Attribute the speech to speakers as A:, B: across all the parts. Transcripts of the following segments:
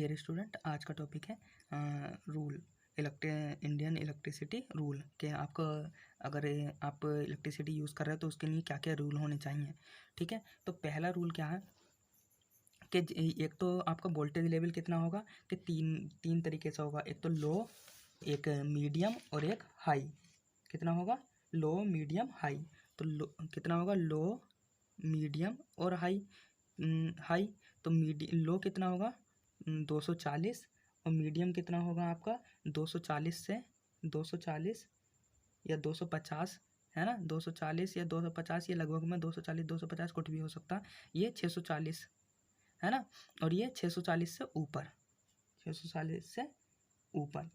A: Dear student, आज का topic है रूल इंडियन इलेक्ट्रिसिटी रूल के आपको अगर आप इलेक्ट्रिसिटी यूज़ कर रहे हो तो उसके लिए क्या क्या रूल होने चाहिए। ठीक है, तो पहला रूल क्या है कि एक तो आपका वोल्टेज लेवल कितना होगा कि तीन तरीके से होगा। एक तो लो, एक मीडियम और एक हाई। कितना होगा? लो, मीडियम, हाई। तो लो कितना होगा? लो, मीडियम और हाई। हाई तो लो कितना होगा? 240। और मीडियम कितना होगा आपका? 240 या 250, है ना। 240 या 250, ये लगभग में 240 250 कुछ भी हो सकता। ये 640, है ना। और ये 640 से ऊपर, 640 से ऊपर।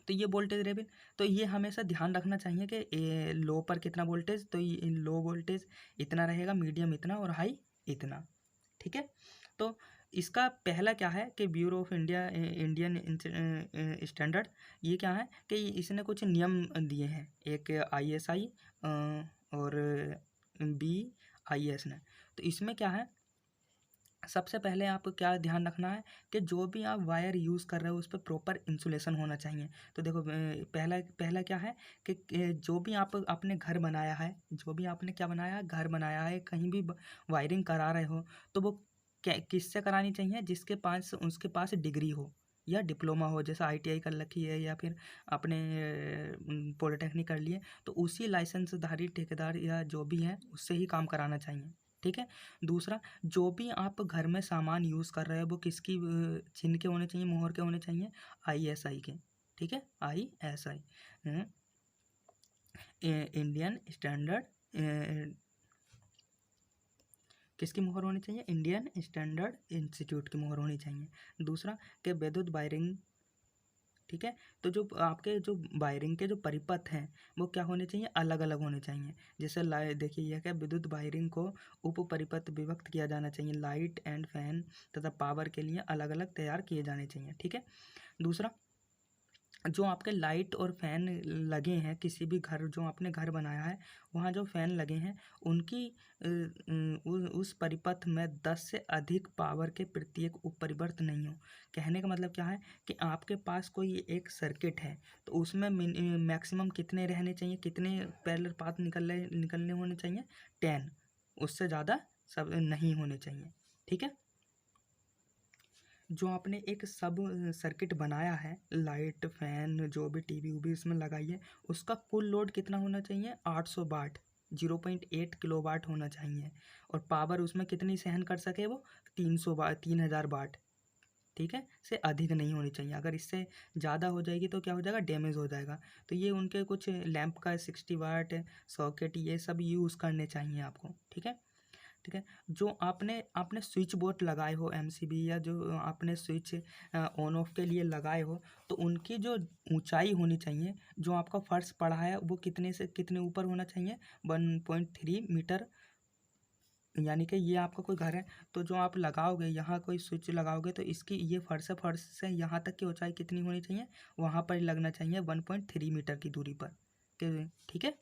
A: तो ये वोल्टेज लेवल, तो ये हमेशा ध्यान रखना चाहिए कि लो पर कितना वोल्टेज, तो ये लो वोल्टेज इतना रहेगा, मीडियम इतना और हाई इतना। ठीक है, तो इसका पहला क्या है कि ब्यूरो ऑफ इंडियन स्टैंडर्ड, ये क्या है कि इसने कुछ नियम दिए हैं। एक ISI और BIS ने। तो इसमें क्या है, सबसे पहले आपको क्या ध्यान रखना है कि जो भी आप वायर यूज़ कर रहे हो उस पर प्रॉपर इंसुलेशन होना चाहिए। तो देखो पहला क्या है कि जो भी आपने घर बनाया है, जो भी आपने क्या बनाया है, घर बनाया है, कहीं भी वायरिंग करा रहे हो तो वो किससे करानी चाहिए? जिसके पास उसके पास डिग्री हो या डिप्लोमा हो, जैसे ITI कर रखी है या फिर आपने पॉलिटेक्निक कर लिए, तो उसी लाइसेंसधारी ठेकेदार या जो भी है उससे ही काम कराना चाहिए। ठीक है। दूसरा, जो भी आप घर में सामान यूज़ कर रहे हो वो किसकी चिन्ह के होने चाहिए, मोहर के होने चाहिए? ISI के। ठीक है, ISI इंडियन स्टैंडर्ड, किसकी मोहर होनी चाहिए? इंडियन स्टैंडर्ड इंस्टीट्यूट की मोहर होनी चाहिए। दूसरा कि विद्युत वायरिंग, ठीक है, तो जो आपके जो वायरिंग के जो परिपथ हैं वो क्या होने चाहिए? अलग अलग होने चाहिए। जैसे देखिए यह क्या, विद्युत वायरिंग को उप परिपथ विभक्त किया जाना चाहिए। लाइट एंड फैन तथा पावर के लिए अलग अलग तैयार किए जाने चाहिए। ठीक है। दूसरा, जो आपके लाइट और फैन लगे हैं किसी भी घर, जो आपने घर बनाया है वहाँ जो फैन लगे हैं उनकी उस परिपथ में 10 से अधिक पावर के प्रत्येक उपपरिवर्त नहीं हो। कहने का मतलब क्या है कि आपके पास कोई एक सर्किट है तो उसमें मैक्सिमम कितने रहने चाहिए, कितने पैरेलल पाथ निकलने होने चाहिए? 10। उससे ज़्यादा सब नहीं होने चाहिए। ठीक है। जो आपने एक सब सर्किट बनाया है, लाइट फैन जो भी टीवी उवी इसमें लगाई है, उसका कुल लोड कितना होना चाहिए? 800 वाट, 0.8 किलोवाट होना चाहिए। और पावर उसमें कितनी सहन कर सके वो? 300 वाट, 3000 वाट। ठीक है, से अधिक नहीं होनी चाहिए। अगर इससे ज़्यादा हो जाएगी तो क्या हो जाएगा? डैमेज हो जाएगा। तो ये उनके कुछ लैंप का 60 वाट सॉकेट ये सब यूज़ करने चाहिए आपको। ठीक है। ठीक है। जो आपने आपने स्विच बोर्ड लगाए हो MCB, या जो आपने स्विच ऑन ऑफ के लिए लगाए हो, तो उनकी जो ऊंचाई होनी चाहिए, जो आपका फर्श पड़ा है वो कितने से कितने ऊपर होना चाहिए? 1.3 मीटर। यानी कि ये आपका कोई घर है तो जो आप लगाओगे, यहाँ कोई स्विच लगाओगे तो इसकी ये फर्श है, फर्श से यहाँ तक की ऊंचाई कितनी होनी चाहिए? वहाँ पर लगना चाहिए 1.3 मीटर की दूरी पर। ठीक है।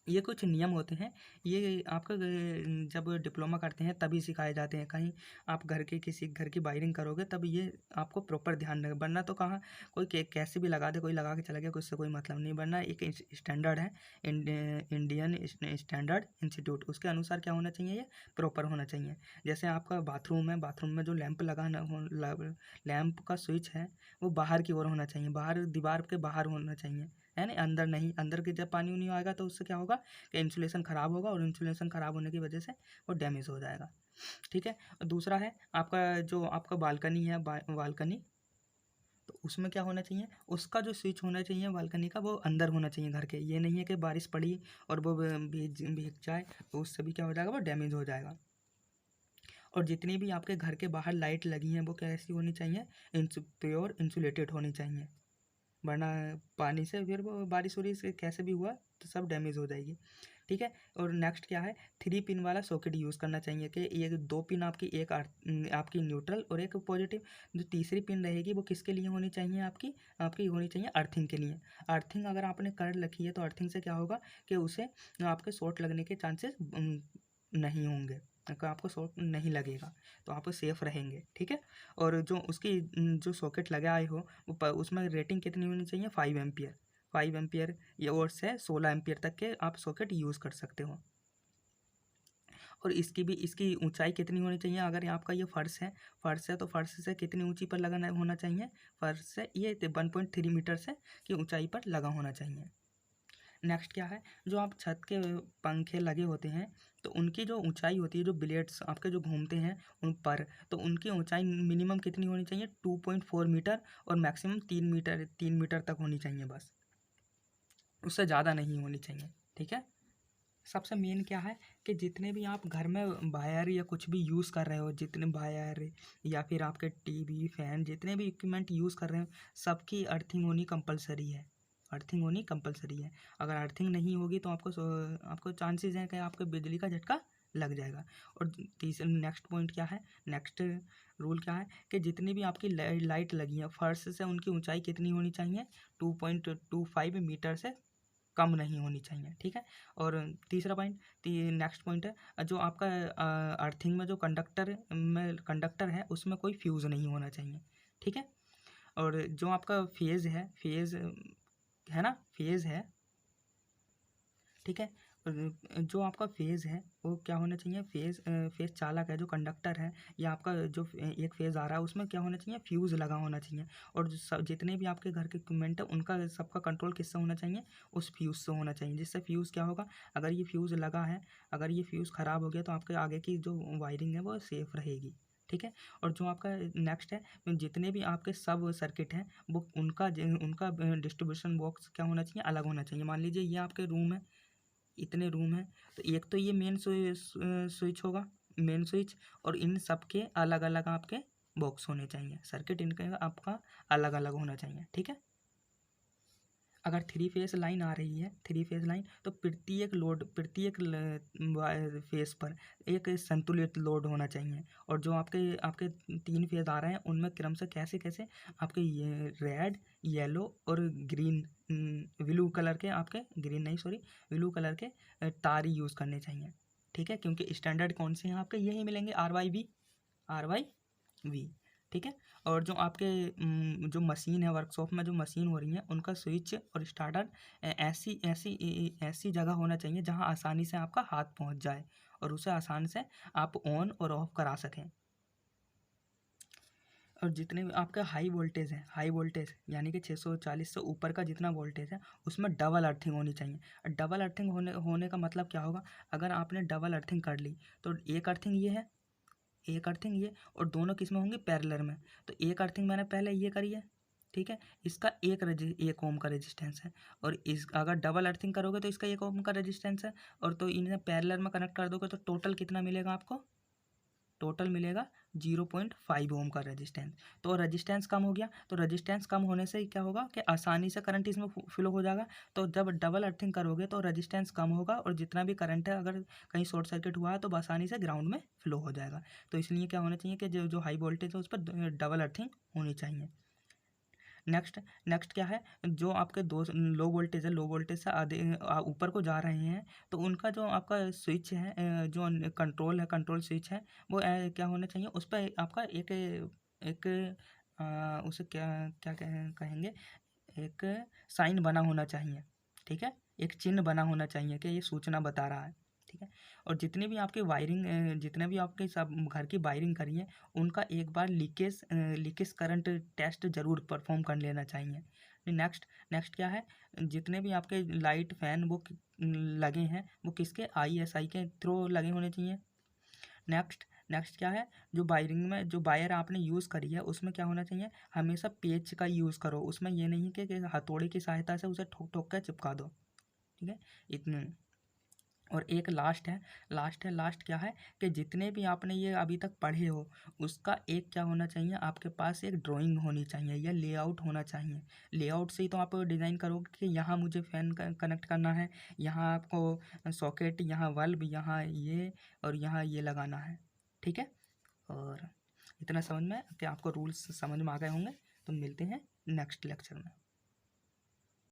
A: ये कुछ नियम होते हैं, ये आपका जब डिप्लोमा करते हैं तभी सिखाए जाते हैं। कहीं आप किसी घर की वायरिंग करोगे तब ये आपको प्रॉपर ध्यान रखें, वरना तो कहाँ कोई कैसे भी लगा दे, कोई लगा के चला गया, उससे कोई मतलब नहीं। वरना एक स्टैंडर्ड है, इंडियन स्टैंडर्ड इंस्टीट्यूट, उसके अनुसार क्या होना चाहिए? ये प्रॉपर होना चाहिए। जैसे आपका बाथरूम है, बाथरूम में जो लैंप लैंप का स्विच है वो बाहर की ओर होना चाहिए, बाहर दीवार के बाहर होना चाहिए, है ना। अंदर नहीं, अंदर के जब पानी नहीं आएगा तो उससे क्या होगा कि इंसुलेशन ख़राब होगा, और इंसुलेशन ख़राब होने की वजह से वो डैमेज हो जाएगा। ठीक है। और दूसरा है आपका जो आपका बालकनी है, बालकनी, तो उसमें क्या होना चाहिए? उसका जो स्विच होना चाहिए बालकनी का वो अंदर होना चाहिए घर के। ये नहीं है कि बारिश पड़ी और वो भीग जाए, तो उससे भी क्या हो जाएगा? वो डैमेज हो जाएगा। और जितनी भी आपके घर के बाहर लाइट लगी हैं वो कैसी होनी चाहिए? प्योर इंसुलेटेड होनी चाहिए, वरना पानी से फिर वो बारिश वारिश से कैसे भी हुआ तो सब डैमेज हो जाएगी। ठीक है। और नेक्स्ट क्या है? 3 पिन वाला सॉकेट यूज़ करना चाहिए कि ये 2 पिन आपकी, एक आपकी न्यूट्रल और एक पॉजिटिव। जो तीसरी पिन रहेगी वो किसके लिए होनी चाहिए? आपकी आपकी होनी चाहिए अर्थिंग के लिए। अर्थिंग अगर आपने कर रखी है तो अर्थिंग से क्या होगा कि उसे आपके शॉर्ट लगने के चांसेस नहीं होंगे। का आपको शॉक नहीं लगेगा, तो आप सेफ रहेंगे, ठीक है। और जो उसकी जो सॉकेट लगाए हो उसमें रेटिंग कितनी होनी चाहिए, 5 एम्पियर, 5 एम्पियर ये और से 16 एम्पियर तक के आप सॉकेट यूज़ कर सकते हो। और इसकी ऊंचाई कितनी होनी चाहिए, अगर आपका ये फर्श है तो फर्श से कितनी ऊंची पर लगाना होना चाहिए, फर्श से ये 1.3 मीटर से की ऊंचाई पर लगा होना चाहिए। नेक्स्ट क्या है, जो आप छत के पंखे लगे होते हैं तो उनकी जो ऊंचाई होती है, जो ब्लेड्स आपके जो घूमते हैं उन पर, तो उनकी ऊंचाई मिनिमम कितनी होनी चाहिए, 2.4 मीटर और मैक्सिमम 3 मीटर तक होनी चाहिए, बस उससे ज़्यादा नहीं होनी चाहिए, ठीक है। सबसे मेन क्या है कि जितने भी आप घर में वायर या कुछ भी यूज़ कर रहे हो, जितने वायर या फिर आपके टीवी फैन जितने भी इक्विपमेंट यूज़ कर रहे हो, सबकी अर्थिंग होनी कंपलसरी है, अर्थिंग होनी कंपलसरी है। अगर अर्थिंग नहीं होगी तो आपको चांसेस हैं कि आपको बिजली का झटका लग जाएगा। और तीसरा नेक्स्ट पॉइंट क्या है, नेक्स्ट रूल क्या है कि जितनी भी आपकी लाइट लगी है फर्श से, उनकी ऊंचाई कितनी होनी चाहिए, 2.25 मीटर से कम नहीं होनी चाहिए, ठीक है। और तीसरा पॉइंट, नेक्स्ट पॉइंट है जो आपका अर्थिंग में जो कंडक्टर है उसमें कोई फ्यूज़ नहीं होना चाहिए, ठीक है। और जो आपका फेज़ है ना, फेज़ है, ठीक है। जो आपका फेज़ है वो क्या होना चाहिए, फेज़ चालक है जो कंडक्टर है, या आपका जो एक फेज़ आ रहा है उसमें क्या होना चाहिए, फ्यूज़ लगा होना चाहिए। और जितने भी आपके घर के इक्विपमेंट है उनका सबका कंट्रोल किससे होना चाहिए, उस फ्यूज़ से होना चाहिए। जिससे फ्यूज़ क्या होगा, अगर ये फ्यूज़ लगा है, अगर ये फ्यूज़ ख़राब हो गया तो आपके आगे की जो वायरिंग है वो सेफ़ रहेगी, ठीक है। और जो आपका नेक्स्ट है, जितने भी आपके सब सर्किट हैं वो उनका डिस्ट्रीब्यूशन बॉक्स क्या होना चाहिए, अलग होना चाहिए। मान लीजिए ये आपके रूम है, इतने रूम हैं, तो एक तो ये मेन स्विच होगा, मेन स्विच, और इन सब के अलग अलग आपके बॉक्स होने चाहिए, सर्किट इनका आपका अलग अलग होना चाहिए, ठीक है। अगर 3 फेस लाइन आ रही है, 3 फेस लाइन, तो प्रत्येक फेस पर एक संतुलित लोड होना चाहिए। और जो आपके आपके 3 फेस आ रहे हैं उनमें क्रम से कैसे कैसे आपके ये रेड, येलो और ग्रीन, ब्लू कलर के आपके, ग्रीन नहीं सॉरी, ब्लू कलर के तार यूज़ करने चाहिए, ठीक है। क्योंकि स्टैंडर्ड कौन से हैं आपके, यही मिलेंगे, RYV, ठीक है। और जो आपके जो मशीन है, वर्कशॉप में जो मशीन हो रही है उनका स्विच और स्टार्टर ऐसी जगह होना चाहिए जहां आसानी से आपका हाथ पहुंच जाए और उसे आसान से आप ऑन और ऑफ करा सकें। और जितने भी आपका हाई वोल्टेज है, हाई वोल्टेज यानी कि 640 से ऊपर का जितना वोल्टेज है उसमें डबल अर्थिंग होनी चाहिए। डबल अर्थिंग होने का मतलब क्या होगा, अगर आपने डबल अर्थिंग कर ली तो एक अर्थिंग ये है, एक अर्थिंग ये, और दोनों किस में होंगी, पैरेलल में। तो एक अर्थिंग मैंने पहले ये करी है, ठीक है, इसका 1 ओम का रेजिस्टेंस है। और इस अगर डबल अर्थिंग करोगे तो इसका 1 ओम का रेजिस्टेंस है, और तो इन्हें पैरेलल में कनेक्ट कर दोगे तो टोटल कितना मिलेगा आपको, टोटल मिलेगा 0.5 ओम का रेजिस्टेंस। तो रेजिस्टेंस कम हो गया, तो रेजिस्टेंस कम होने से क्या होगा कि आसानी से करंट इसमें फ्लो हो जाएगा। तो जब डबल अर्थिंग करोगे तो रेजिस्टेंस कम होगा और जितना भी करंट है अगर कहीं शॉर्ट सर्किट हुआ है तो आसानी से ग्राउंड में फ्लो हो जाएगा। तो इसलिए क्या होना चाहिए कि जो हाई वोल्टेज है उस पर डबल अर्थिंग होनी चाहिए। नेक्स्ट नेक्स्ट क्या है, जो आपके दो लो वोल्टेज है, लो वोल्टेज से आधे ऊपर को जा रहे हैं, तो उनका जो आपका स्विच है, जो कंट्रोल है, कंट्रोल स्विच है, वो क्या होना चाहिए, उस पर आपका एक एक उसे क्या क्या कहेंगे, एक साइन बना होना चाहिए, ठीक है, एक चिन्ह बना होना चाहिए कि ये सूचना बता रहा है, ठीक है। और जितनी भी आपकी वायरिंग, जितने भी आपके सब घर की वायरिंग करी है उनका एक बार लीकेज करंट टेस्ट जरूर परफॉर्म कर लेना चाहिए। नेक्स्ट नेक्स्ट क्या है, जितने भी आपके लाइट फैन वो लगे हैं वो किसके, ISI के थ्रू लगे होने चाहिए। नेक्स्ट नेक्स्ट क्या है, जो वायरिंग में जो वायर आपने यूज़ करी है उसमें क्या होना चाहिए, हमेशा पेच का यूज़ करो, उसमें ये नहीं कि हथौड़े की सहायता से उसे ठोक ठोक कर चिपका दो, ठीक है, इतने। और एक लास्ट क्या है कि जितने भी आपने ये अभी तक पढ़े हो उसका एक क्या होना चाहिए, आपके पास एक ड्राइंग होनी चाहिए या लेआउट होना चाहिए। लेआउट से ही तो आप डिज़ाइन करोगे कि यहाँ मुझे फ़ैन कनेक्ट करना है, यहाँ आपको सॉकेट, यहाँ बल्ब, यहाँ ये और यहाँ ये लगाना है, ठीक है। और इतना समझ में कि आपको रूल्स समझ में आ गए होंगे, तो मिलते हैं नेक्स्ट लेक्चर में।